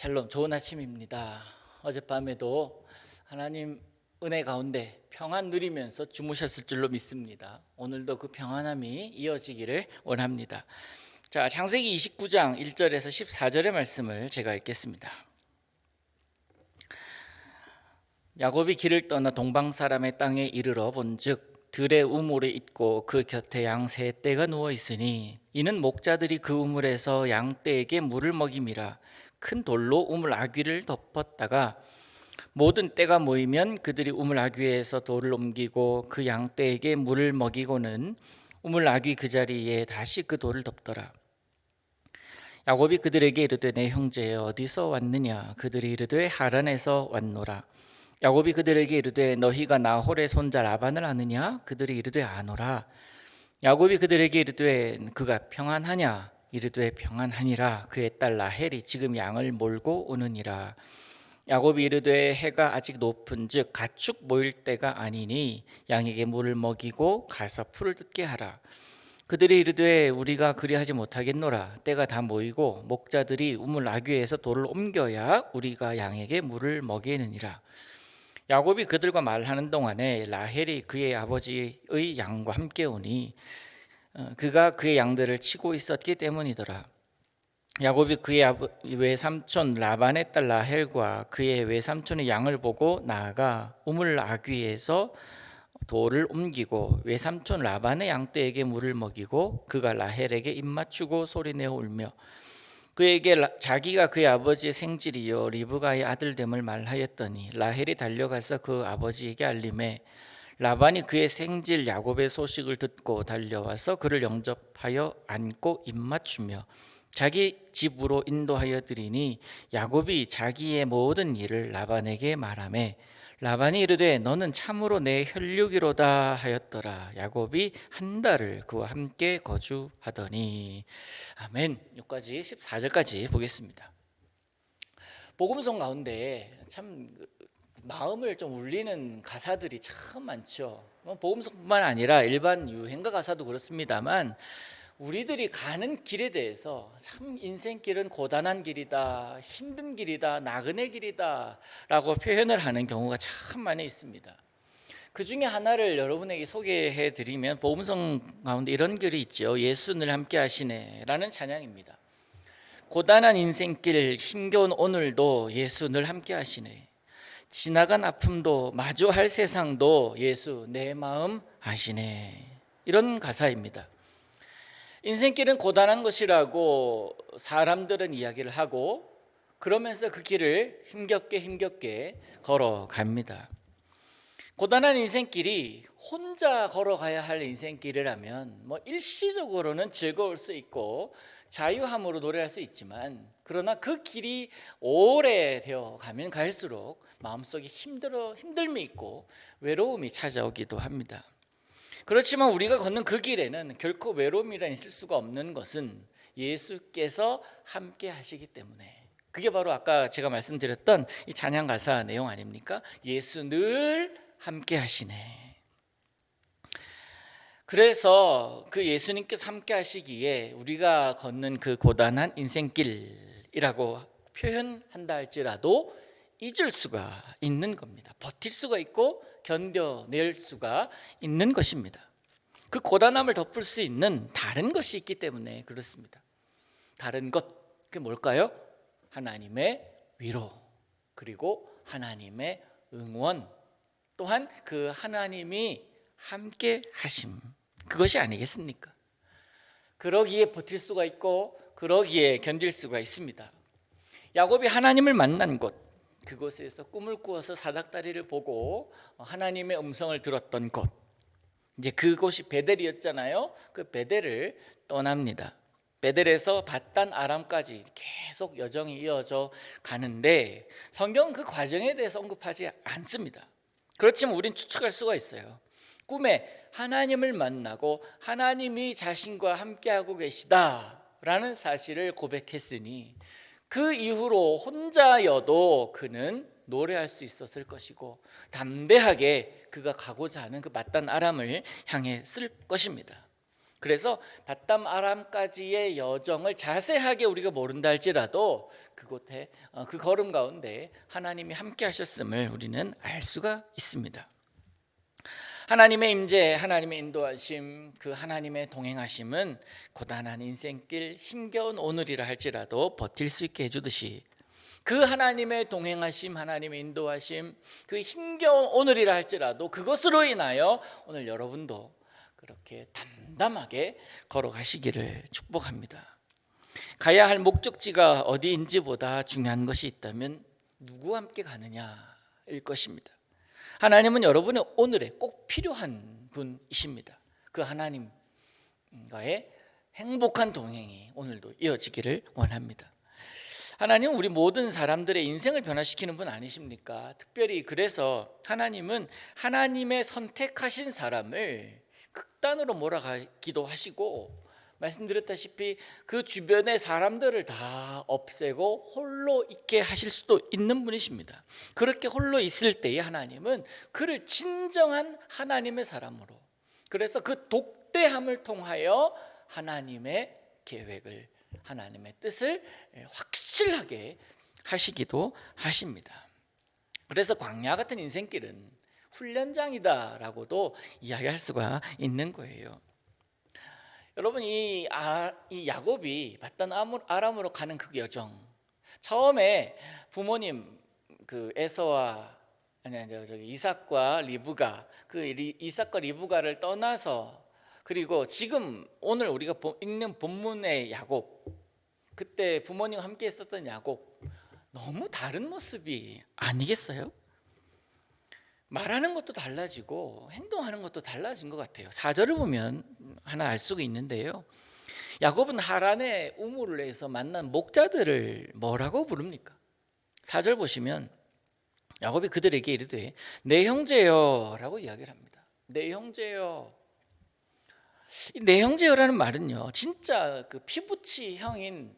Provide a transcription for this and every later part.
샬롬, 좋은 아침입니다. 어젯밤에도 하나님 은혜 가운데 평안 누리면서 주무셨을 줄로 믿습니다. 오늘도 그 평안함이 이어지기를 원합니다. 자, 창세기 29장 1절에서 14절의 말씀을 제가 읽겠습니다. 야곱이 길을 떠나 동방 사람의 땅에 이르러 본즉 들의 우물에 있고 그 곁에 양 세 떼가 누워 있으니 이는 목자들이 그 우물에서 양 떼에게 물을 먹임이라. 큰 돌로 우물 아귀를 덮었다가 모든 떼가 모이면 그들이 우물 아귀에서 돌을 옮기고 그 양 떼에게 물을 먹이고는 우물 아귀 그 자리에 다시 그 돌을 덮더라. 야곱이 그들에게 이르되 내 형제 어디서 왔느냐? 그들이 이르되 하란에서 왔노라. 야곱이 그들에게 이르되 너희가 나홀의 손자 라반을 아느냐? 그들이 이르되 아노라. 야곱이 그들에게 이르되 그가 평안하냐? 이르되 평안하니라. 그의 딸 라헬이 지금 양을 몰고 오느니라. 야곱이 이르되 해가 아직 높은즉 가축 모일 때가 아니니 양에게 물을 먹이고 가서 풀을 뜯게 하라. 그들이 이르되 우리가 그리하지 못하겠노라. 때가 다 모이고 목자들이 우물 아귀에서 돌을 옮겨야 우리가 양에게 물을 먹이느니라. 야곱이 그들과 말하는 동안에 라헬이 그의 아버지의 양과 함께 오니 그가 그의 양들을 치고 있었기 때문이더라. 야곱이 그의 외삼촌 라반의 딸 라헬과 그의 외삼촌의 양을 보고 나아가 우물 아귀에서 돌을 옮기고 외삼촌 라반의 양떼에게 물을 먹이고 그가 라헬에게 입맞추고 소리내어 울며 그에게 자기가 그의 아버지의 생질이요 리브가의 아들됨을 말하였더니 라헬이 달려가서 그 아버지에게 알림해 라반이 그의 생질 야곱의 소식을 듣고 달려와서 그를 영접하여 안고 입맞추며 자기 집으로 인도하여 드리니 야곱이 자기의 모든 일을 라반에게 말하매 라반이 이르되 너는 참으로 내 혈육이로다 하였더라. 야곱이 한 달을 그와 함께 거주하더니. 아멘. 여기까지 14절까지 보겠습니다. 복음성 가운데 참 마음을 좀 울리는 가사들이 참 많죠. 복음성뿐만 아니라 일반 유행가 가사도 그렇습니다만 우리들이 가는 길에 대해서 참 인생길은 고단한 길이다, 힘든 길이다, 나그네 길이다 라고 표현을 하는 경우가 참 많이 있습니다. 그 중에 하나를 여러분에게 소개해 드리면 복음성 가운데 이런 글이 있죠. 예수 늘 함께 하시네 라는 찬양입니다. 고단한 인생길, 힘겨운 오늘도 예수 늘 함께 하시네. 지나간 아픔도 마주할 세상도 예수 내 마음 아시네. 이런 가사입니다. 인생길은 고단한 것이라고 사람들은 이야기를 하고 그러면서 그 길을 힘겹게 걸어갑니다. 고단한 인생길이 혼자 걸어가야 할 인생길이라면 일시적으로는 즐거울 수 있고 자유함으로 노래할 수 있지만 그러나 그 길이 오래되어 가면 갈수록 마음속에 힘듦이 있고 외로움이 찾아오기도 합니다. 그렇지만 우리가 걷는 그 길에는 결코 외로움이란 있을 수가 없는 것은 예수께서 함께 하시기 때문에 그게 바로 아까 제가 말씀드렸던 이 찬양 가사 내용 아닙니까? 예수 늘 함께 하시네. 그래서 그 예수님께서 함께 하시기에 우리가 걷는 그 고단한 인생길이라고 표현한다 할지라도 잊을 수가 있는 겁니다. 버틸 수가 있고 견뎌낼 수가 있는 것입니다. 그 고단함을 덮을 수 있는 다른 것이 있기 때문에 그렇습니다. 다른 것, 그게 뭘까요? 하나님의 위로, 그리고 하나님의 응원, 또한 그 하나님이 함께 하심, 그것이 아니겠습니까? 그러기에 버틸 수가 있고 그러기에 견딜 수가 있습니다. 야곱이 하나님을 만난 곳, 그곳에서 꿈을 꾸어서 사닥다리를 보고 하나님의 음성을 들었던 곳, 이제 그곳이 베델이었잖아요. 그 베델을 떠납니다. 베델에서 밧단 아람까지 계속 여정이 이어져 가는데 성경은 그 과정에 대해서 언급하지 않습니다. 그렇지만 우린 추측할 수가 있어요. 꿈에 하나님을 만나고 하나님이 자신과 함께하고 계시다라는 사실을 고백했으니 그 이후로 혼자여도 그는 노래할 수 있었을 것이고 담대하게 그가 가고자 하는 그 밧단 아람을 향해 쓸 것입니다. 그래서 바담 아람까지의 여정을 자세하게 우리가 모른다 할지라도 그곳에 그 걸음 가운데 하나님이 함께 하셨음을 우리는 알 수가 있습니다. 하나님의 임재, 하나님의 인도하심, 그 하나님의 동행하심은 고단한 인생길, 힘겨운 오늘이라 할지라도 버틸 수 있게 해주듯이 그 하나님의 동행하심, 하나님의 인도하심, 그 힘겨운 오늘이라 할지라도 그것으로 인하여 오늘 여러분도 그렇게 담담하게 걸어가시기를 축복합니다. 가야 할 목적지가 어디인지보다 중요한 것이 있다면 누구와 함께 가느냐일 것입니다. 하나님은 여러분의 오늘에 꼭 필요한 분이십니다. 그 하나님과의 행복한 동행이 오늘도 이어지기를 원합니다. 하나님은 우리 모든 사람들의 인생을 변화시키는 분 아니십니까? 특별히 그래서 하나님은 하나님의 선택하신 사람을 극단으로 몰아가기도 하시고, 말씀드렸다시피 그 주변의 사람들을 다 없애고 홀로 있게 하실 수도 있는 분이십니다. 그렇게 홀로 있을 때에 하나님은 그를 진정한 하나님의 사람으로, 그래서 그 독대함을 통하여 하나님의 계획을, 하나님의 뜻을 확실하게 하시기도 하십니다. 그래서 광야 같은 인생길은 훈련장이다라고도 이야기할 수가 있는 거예요. 여러분, 이 야곱이 바단 아람으로 가는 그 여정, 처음에 부모님 그 에서와 이삭과 리브가, 그 이삭과 리브가를 떠나서, 그리고 지금 오늘 우리가 읽는 본문의 야곱, 그때 부모님과 함께 있었던 야곱, 너무 다른 모습이 아니겠어요? 말하는 것도 달라지고 행동하는 것도 달라진 것 같아요. 4절을 보면 하나 알 수가 있는데요, 야곱은 하란의 우물에서 만난 목자들을 뭐라고 부릅니까? 4절 보시면 야곱이 그들에게 이르되 내 형제여 라고 이야기를 합니다. 내 형제여. 내 형제여라는 말은요, 진짜 그 피부치 형인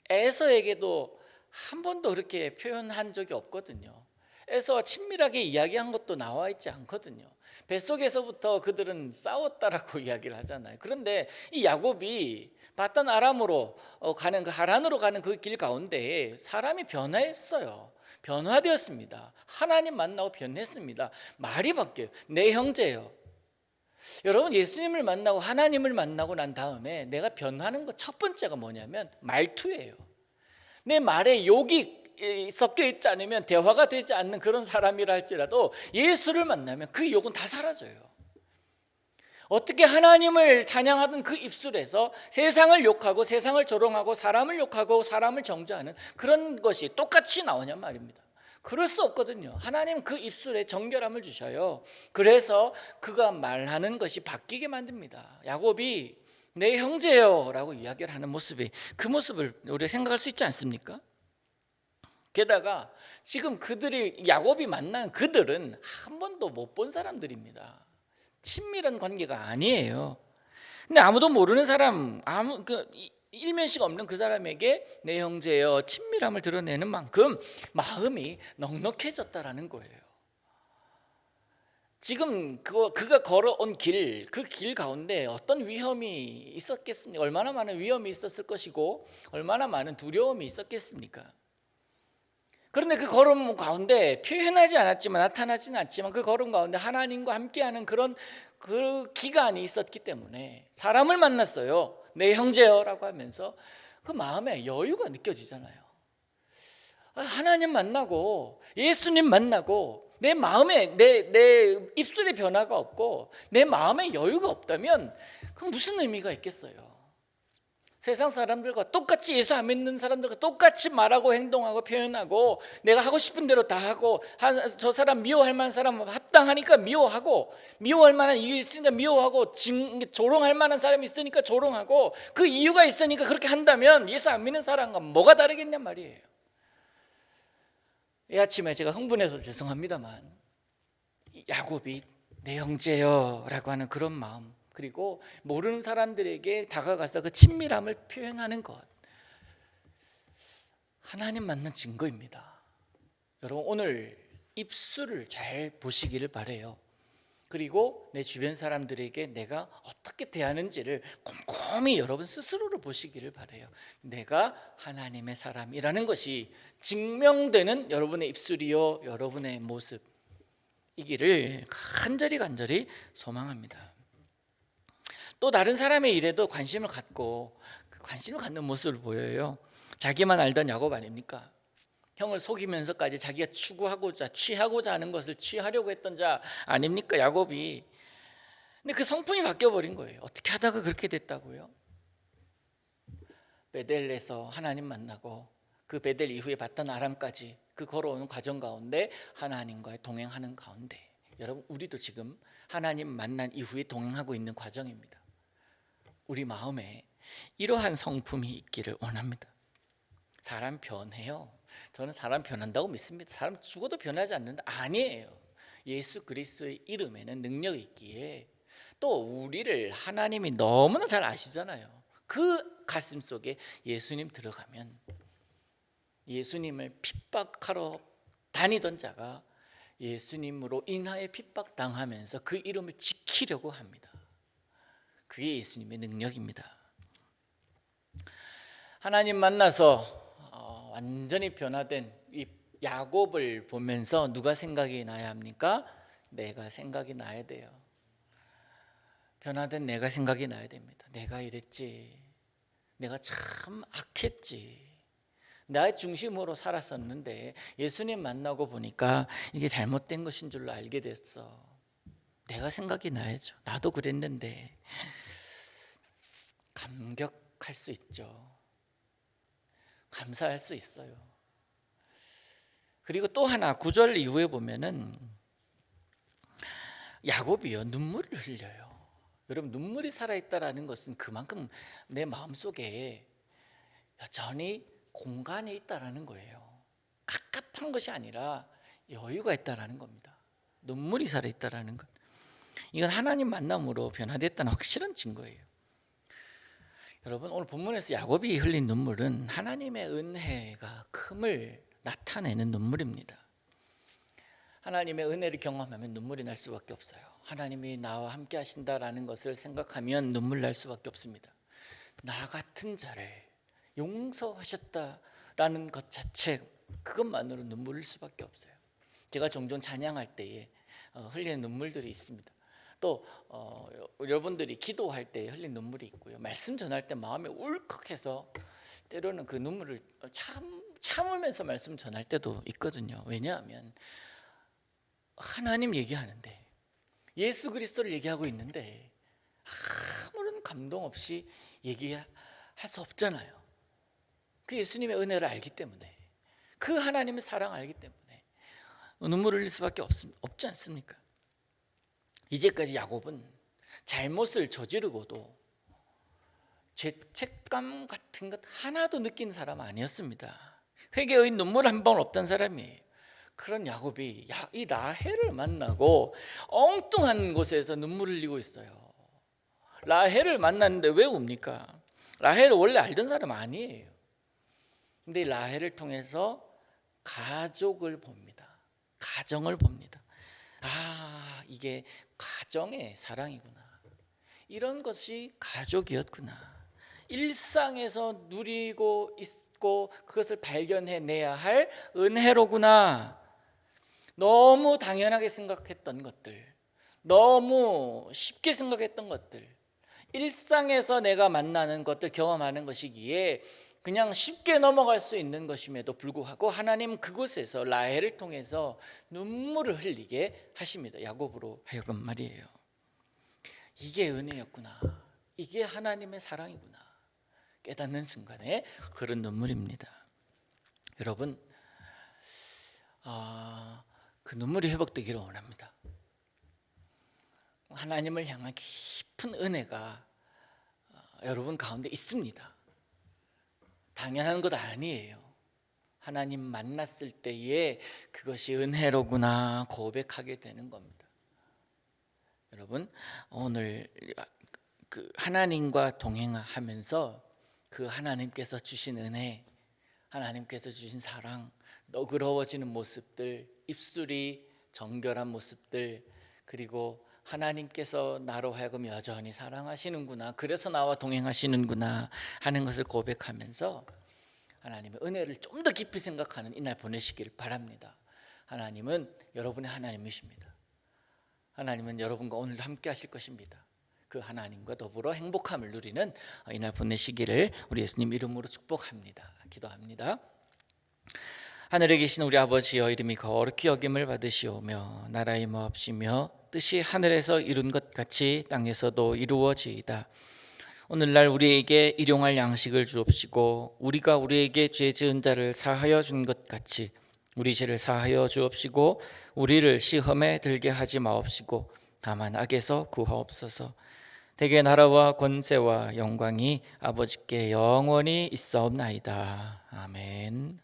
에서에게도 한 번도 그렇게 표현한 적이 없거든요. 에서와 친밀하게 이야기한 것도 나와 있지 않거든요. 뱃속에서부터 그들은 싸웠다라고 이야기를 하잖아요. 그런데 이 야곱이 바단 아람으로 가는 그 하란으로 가는 그 길 가운데 사람이 변화했어요. 변화되었습니다. 하나님 만나고 변했습니다. 말이 바뀌어요. 내 형제요. 여러분, 예수님을 만나고 하나님을 만나고 난 다음에 내가 변하는 것 첫 번째가 뭐냐면 말투예요. 내 말에 욕이 섞여 있지 않으면 대화가 되지 않는 그런 사람이라 할지라도 예수를 만나면 그 욕은 다 사라져요. 어떻게 하나님을 찬양하던 그 입술에서 세상을 욕하고 세상을 조롱하고 사람을 욕하고 사람을 정죄하는 그런 것이 똑같이 나오냔 말입니다. 그럴 수 없거든요. 하나님은 그 입술에 정결함을 주셔요. 그래서 그가 말하는 것이 바뀌게 만듭니다. 야곱이 내 형제요 라고 이야기를 하는 모습이, 그 모습을 우리가 생각할 수 있지 않습니까? 게다가 지금 야곱이 만난 그들은 한 번도 못 본 사람들입니다. 친밀한 관계가 아니에요. 근데 아무도 모르는 사람, 일면식 없는 그 사람에게 내 형제여 친밀함을 드러내는 만큼 마음이 넉넉해졌다라는 거예요. 지금 그가 걸어온 길, 그 길 가운데 어떤 위험이 있었겠습니까? 얼마나 많은 위험이 있었을 것이고 얼마나 많은 두려움이 있었겠습니까? 그런데 그 걸음 가운데 표현하지 않았지만, 나타나지는 않지만 그 걸음 가운데 하나님과 함께하는 그런 그 기간이 있었기 때문에 사람을 만났어요. 내 형제여라고 하면서 그 마음에 여유가 느껴지잖아요. 하나님 만나고 예수님 만나고 내 마음에 내 입술에 변화가 없고 내 마음에 여유가 없다면 그럼 무슨 의미가 있겠어요? 세상 사람들과 똑같이, 예수 안 믿는 사람들과 똑같이 말하고 행동하고 표현하고 내가 하고 싶은 대로 다 하고, 저 사람 미워할 만한 사람 합당하니까 미워하고, 미워할 만한 이유 있으니까 미워하고, 조롱할 만한 사람이 있으니까 조롱하고, 그 이유가 있으니까 그렇게 한다면 예수 안 믿는 사람과 뭐가 다르겠냔 말이에요. 이 아침에 제가 흥분해서 죄송합니다만 야곱이 내 형제여 라고 하는 그런 마음, 그리고 모르는 사람들에게 다가가서 그 친밀함을 표현하는 것, 하나님 만난 증거입니다. 여러분, 오늘 입술을 잘 보시기를 바라요. 그리고 내 주변 사람들에게 내가 어떻게 대하는지를 곰곰이 여러분 스스로를 보시기를 바라요. 내가 하나님의 사람이라는 것이 증명되는 여러분의 입술이요 여러분의 모습이기를 간절히 소망합니다. 또 다른 사람의 일에도 관심을 갖고 그 관심을 갖는 모습을 보여요. 자기만 알던 야곱 아닙니까? 형을 속이면서까지 자기가 추구하고자 취하고자 하는 것을 취하려고 했던 자 아닙니까? 야곱이. 근데 그 성품이 바뀌어버린 거예요. 어떻게 하다가 그렇게 됐다고요? 베델에서 하나님 만나고 그 베델 이후에 바단 아람까지 그 걸어오는 과정 가운데 하나님과의 동행하는 가운데 여러분 우리도 지금 하나님 만난 이후에 동행하고 있는 과정입니다. 우리 마음에 이러한 성품이 있기를 원합니다. 사람 변해요. 저는 사람 변한다고 믿습니다. 사람 죽어도 변하지 않는다. 아니에요. 예수 그리스도의 이름에는 능력이 있기에 또 우리를 하나님이 너무나 잘 아시잖아요. 그 가슴 속에 예수님 들어가면 예수님을 핍박하러 다니던 자가 예수님으로 인하여 핍박당하면서 그 이름을 지키려고 합니다. 그게 예수님의 능력입니다. 하나님 만나서 완전히 변화된 이 야곱을 보면서 누가 생각이 나야 합니까? 내가 생각이 나야 돼요. 변화된 내가 생각이 나야 됩니다. 내가 이랬지. 내가 참 악했지. 나의 중심으로 살았었는데 예수님 만나고 보니까 이게 잘못된 것인 줄로 알게 됐어. 내가 생각이 나야죠. 나도 그랬는데. 감격할 수 있죠. 감사할 수 있어요. 그리고 또 하나 9절 이후에 보면은 야곱이요 눈물을 흘려요. 여러분 눈물이 살아있다라는 것은 그만큼 내 마음속에 여전히 공간이 있다라는 거예요. 갑갑한 것이 아니라 여유가 있다라는 겁니다. 눈물이 살아있다라는 것. 이건 하나님 만남으로 변화됐다는 확실한 증거예요. 여러분 오늘 본문에서 야곱이 흘린 눈물은 하나님의 은혜가 큼을 나타내는 눈물입니다. 하나님의 은혜를 경험하면 눈물이 날 수밖에 없어요. 하나님이 나와 함께 하신다라는 것을 생각하면 눈물 날 수밖에 없습니다. 나 같은 자를 용서하셨다라는 것 자체 그것만으로 눈물일 수밖에 없어요. 제가 종종 찬양할 때에 흘리는 눈물들이 있습니다. 또 여러분들이 기도할 때 흘린 눈물이 있고요. 말씀 전할 때 마음에 울컥해서 때로는 그 눈물을 참으면서 말씀 전할 때도 있거든요. 왜냐하면 하나님 얘기하는데 예수 그리스도를 얘기하고 있는데 아무런 감동 없이 얘기할 수 없잖아요. 그 예수님의 은혜를 알기 때문에 그 하나님의 사랑을 알기 때문에 눈물을 흘릴 수밖에 없지 않습니까? 이제까지 야곱은 잘못을 저지르고도 죄책감 같은 것 하나도 느낀 사람 아니었습니다. 회개의 눈물 한 방울 없던 사람이에요. 그런 야곱이 이 라헬을 만나고 엉뚱한 곳에서 눈물을 흘리고 있어요. 라헬을 만났는데 왜 웁니까? 라헬을 원래 알던 사람 아니에요. 근데 라헬을 통해서 가족을 봅니다. 가정을 봅니다. 아, 이게 가정의 사랑이구나. 이런 것이 가족이었구나. 일상에서 누리고 있고 그것을 발견해내야 할 은혜로구나. 너무 당연하게 생각했던 것들, 너무 쉽게 생각했던 것들, 일상에서 내가 만나는 것들 경험하는 것이기에 그냥 쉽게 넘어갈 수 있는 것임에도 불구하고 하나님 그곳에서 라헬을 통해서 눈물을 흘리게 하십니다. 야곱으로 하여금 말이에요. 이게 은혜였구나. 이게 하나님의 사랑이구나. 깨닫는 순간에 그런 눈물입니다. 여러분, 그 눈물이 회복되기를 원합니다. 하나님을 향한 깊은 은혜가 여러분 가운데 있습니다. 당연한 것 아니에요. 하나님 만났을 때에 그것이 은혜로구나 고백하게 되는 겁니다. 여러분 오늘 그 하나님과 동행하면서 그 하나님께서 주신 은혜, 하나님께서 주신 사랑, 너그러워지는 모습들, 입술이 정결한 모습들, 그리고 하나님께서 나로 하여금 여전히 사랑하시는구나, 그래서 나와 동행하시는구나 하는 것을 고백하면서 하나님의 은혜를 좀 더 깊이 생각하는 이날 보내시기를 바랍니다. 하나님은 여러분의 하나님이십니다. 하나님은 여러분과 오늘도 함께 하실 것입니다. 그 하나님과 더불어 행복함을 누리는 이날 보내시기를 우리 예수님 이름으로 축복합니다. 기도합니다. 하늘에 계신 우리 아버지여, 이름이 거룩히 여김을 받으시오며 나라의 마옵시며 뜻이 하늘에서 이룬 것 같이 땅에서도 이루어지이다. 오늘날 우리에게 일용할 양식을 주옵시고 우리가 우리에게 죄 지은 자를 사하여 준 것 같이 우리 죄를 사하여 주옵시고 우리를 시험에 들게 하지 마옵시고 다만 악에서 구하옵소서. 대개 나라와 권세와 영광이 아버지께 영원히 있사옵나이다. 아멘.